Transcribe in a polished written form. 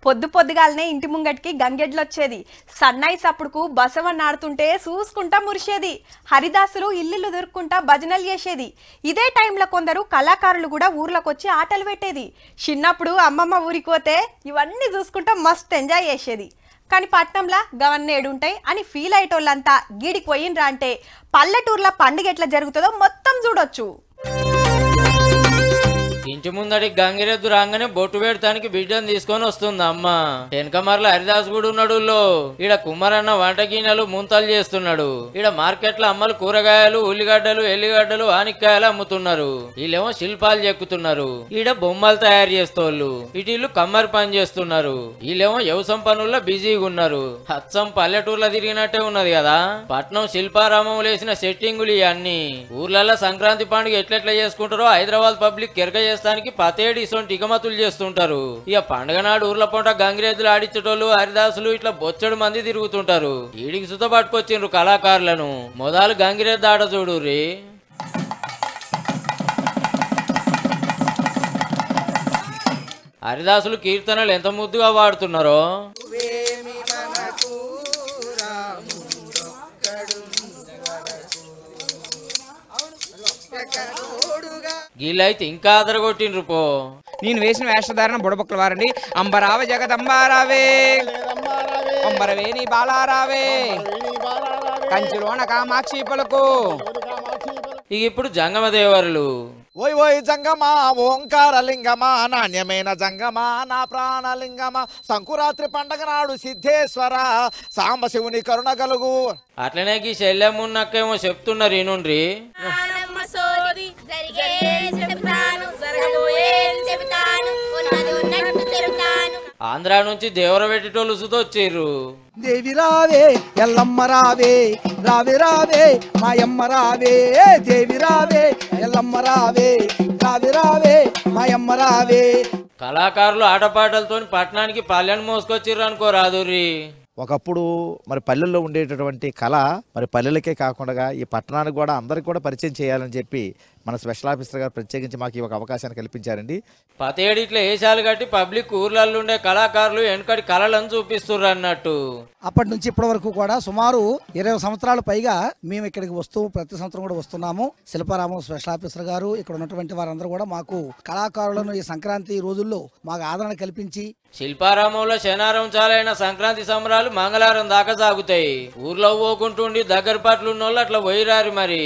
పొద్దుగాలనే ఇంటి ముంగటికి గంగెడ్లొచ్చేది. సన్నాయి సప్పుడుకు బసవన్న ఆడుతుంటే చూసుకుంటా మురిసేది. హరిదాసులు ఇల్లు దొరుకుంటా భజనలు చేసేది. ఇదే టైంలో కొందరు కళాకారులు కూడా ఊర్లోకొచ్చి ఆటలు పెట్టేది. చిన్నప్పుడు అమ్మమ్మ ఊరికి పోతే ఇవన్నీ చూసుకుంటా మస్తు ఎంజాయ్ చేసేది. కానీ పట్నంలో గవన్నీ ఏడుంటాయి అని ఫీల్ అయ్యేటోళ్ళంతా గీడికి పోయినరా అంటే పల్లెటూర్ల పండుగ ఎట్లా జరుగుతుందో మొత్తం చూడొచ్చు. ఇంటి ముందడి గంగిరెద్దు రాగానే బొట్టు పెడతానికి బిడ్డను తీసుకొని వస్తుంది అమ్మ. వెనకమర్ల హరిదాస్ కూడా ఉన్నాడు. ఈడ కుమ్మరన్న వంట గిన్నెలు ముంతలు చేస్తున్నాడు. ఈడ మార్కెట్ లో అమ్మలు కూరగాయలు, ఉల్లిగడ్డలు, ఎల్లిగడ్డలు, ఆనిక్కాయలు అమ్ముతున్నారు. వీళ్ళేమో శిల్పాలు చెక్కుతున్నారు. ఈడ బొమ్మలు తయారు చేస్తోళ్ళు. ఇటీళ్ళు కమ్మరి పని చేస్తున్నారు. వీళ్ళేమో వ్యవసాయం పనుల్లో బిజీగా ఉన్నారు. అచ్చం పల్లెటూర్లో తిరిగినట్టే ఉన్నది కదా. పట్నం శిల్పారామం లేసిన సెట్టింగులు ఇవన్నీ. ఊర్లలో సంక్రాంతి పండుగ ఎట్లెట్లా చేసుకుంటారో హైదరాబాద్ పబ్లిక్ కెరక చేస్తానికి పతేడి ఇసొంటి ఇగమతులు చేస్తుంటారు. ఇక పండుగ నాడు ఊర్ల పొంట గంగిరెద్దులు ఆడిచ్చేటోళ్ళు, హరిదాసులు ఇట్లా బొచ్చడు మంది తిరుగుతుంటారు. ఈడికి సుత పట్టుకొచ్చిండ్రు కళాకారులను. మొదలు గంగిరెద్దు ఆడ చూడుర్రి. హరిదాసులు కీర్తనలు ఎంత ముద్దుగా వాడుతున్నారో. గీళ్ళైతే ఇంకా అదరగొట్టిండ్రు పో. నేను వేసిన వేషధారణ బుడబొక్కల వారండి. అంబరావ జగదంబారావే, అంబరవేణి బాలారావే, కంచిలోన కామాక్షి పలుకు. ఇక ఇప్పుడు జంగమదేవరులు. ఓయ్ ఓయ్ జంగమా ఓంకారలింగమా, నాణ్యమైన జంగమా నా ప్రాణలింగమా, సంకురాత్రి పండగ నాడు సిద్ధేశ్వర సాంబశివుని కరుణ కలుగు. అట్లనే ఈ శల్యమున్నక్కేమో చెప్తున్నారు ఈనుండ్రి. ఆంధ్రా నుంచి దేవర పెట్టేటోళ్ళు సుతొచ్చిర్రు. దేవి రావే ఎల్లమ్మ రావే, రావే రావే మాయమ్మ రావే, దేవి రావే ఎల్లమ్మ రావే, రావే రావే మాయమ్మ రావే. కళాకారులు ఆటపాటలతో పట్టణానికి పల్లెను మోసుకొచ్చిర్రు అనుకో రాదుర్రి. ఒకప్పుడు మరి పల్లెల్లో ఉండేటటువంటి కళ మరి పల్లెలకే కాకుండా ఈ పట్టణానికి కూడా అందరికి కూడా పరిచయం చేయాలని చెప్పి మన స్పెషల్ ఆఫీసర్ గారు ప్రత్యేకించి మాకు ఒక అవకాశాన్ని కల్పించారండి. పతేడు ఇట్లా వేషాలు కట్టి పబ్లిక్ ఊర్లలో ఉండే కళాకారులు వెనకటి కళలను చూపిస్తుర్రు అన్నట్టు. అప్పటి నుంచి ఇప్పటి వరకు కూడా సుమారు 20 సంవత్సరాల పైగా మేము ఇక్కడికి వస్తూ ప్రతి సంవత్సరం కూడా వస్తున్నాము. శిల్పారామం స్పెషల్ ఆఫీసర్ గారు, ఇక్కడ ఉన్నటువంటి వారందరూ కూడా మాకు కళాకారులను ఈ సంక్రాంతి రోజుల్లో మాకు ఆదరణ కల్పించి, శిల్పారామంలో శనారం చాలైన సంక్రాంతి సంబరాలు మంగళవారం దాకా సాగుతాయి. ఊర్లో పోకుంటుండి దగ్గర పట్ల ఉన్నోళ్ళు అట్లా పోయిరారు మరి.